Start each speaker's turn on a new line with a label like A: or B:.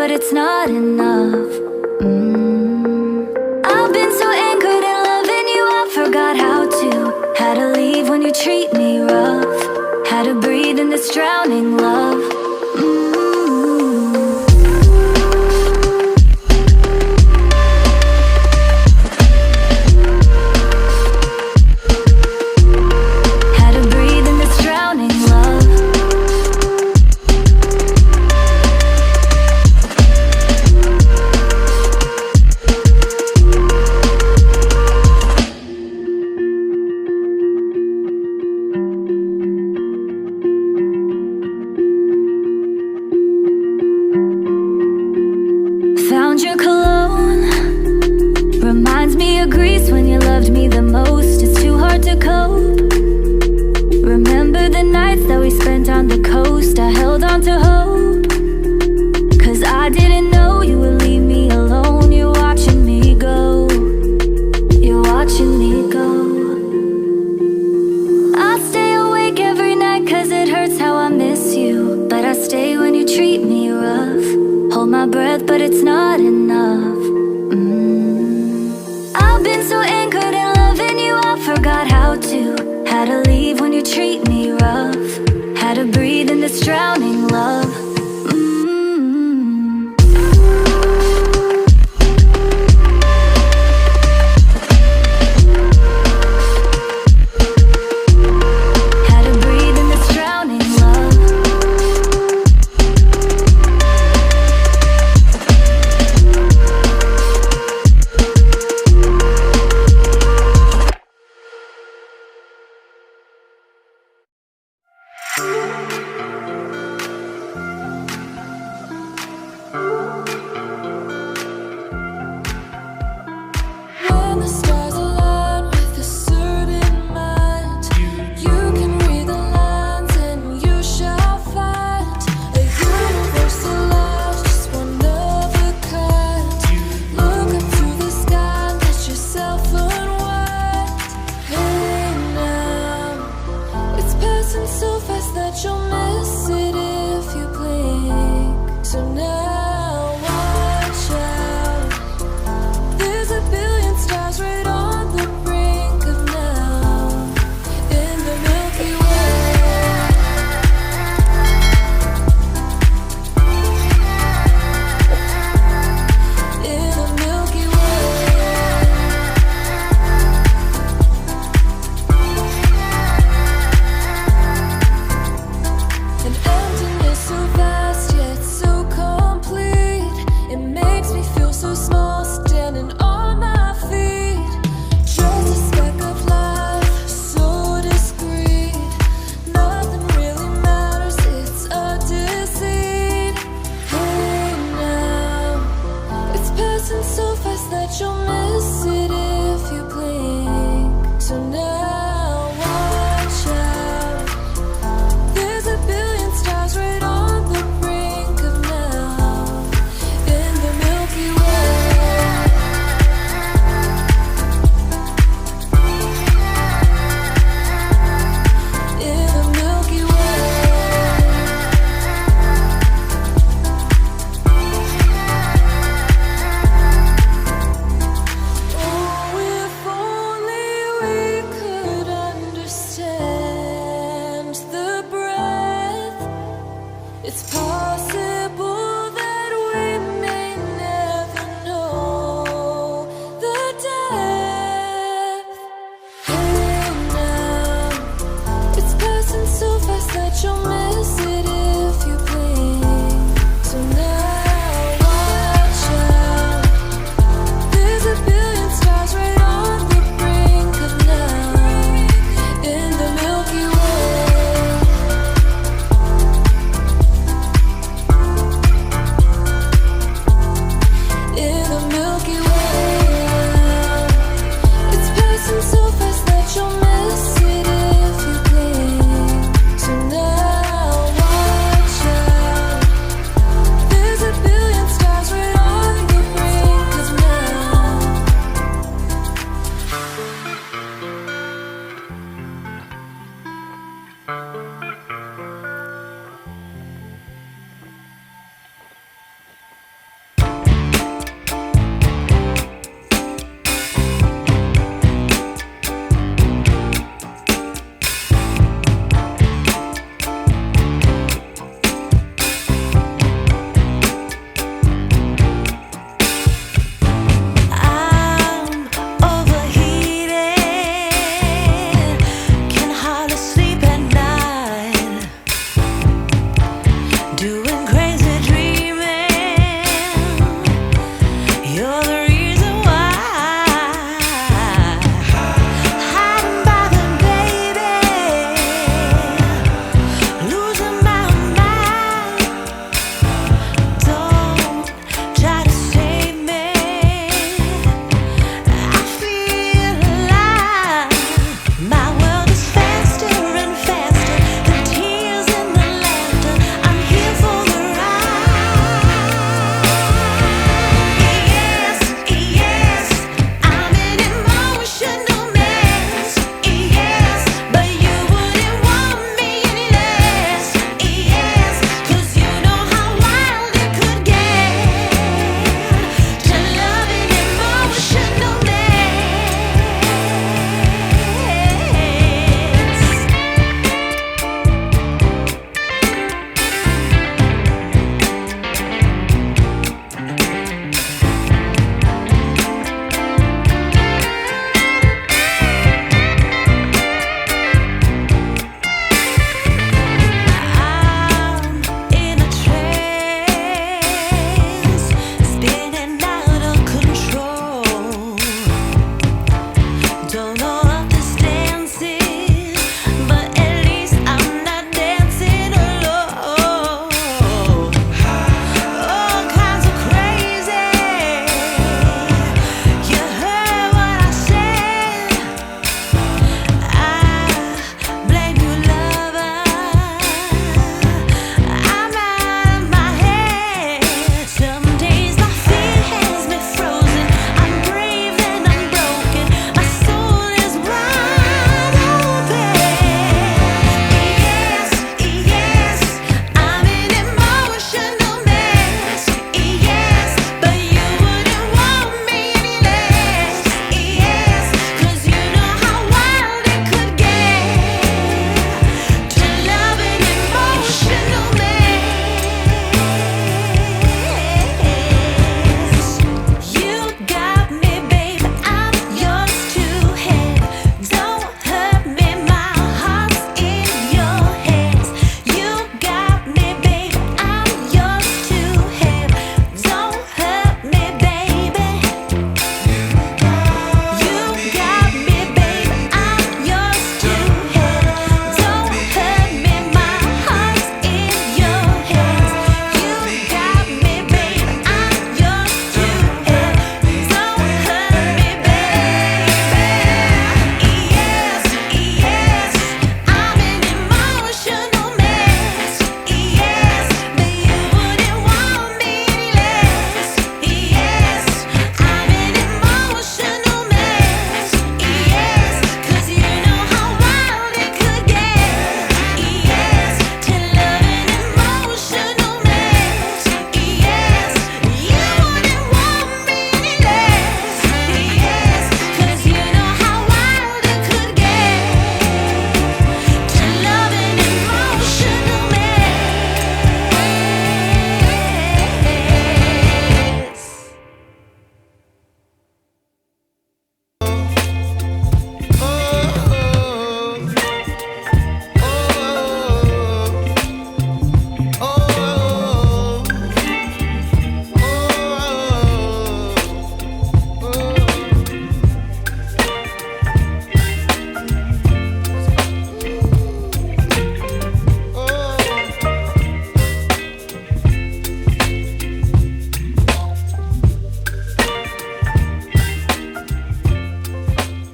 A: but it's not enough. I've been so anchored in loving you, I forgot how to leave when you treat me rough, how to breathe in this drowning love. Found your cologne, reminds me of Greece when you loved me the most. It's too hard to cope. Remember the nights that we spent on the coast. I held on to hope, 'cause I didn't know you would leave me alone. You're watching me go, you're watching me go. I stay awake every night 'cause it hurts how I miss you, but I stay when you treat me rough. Hold my breath, but it's not enough. I've been so anchored in loving you, I forgot how to leave when you treat me rough, how to breathe in this drowning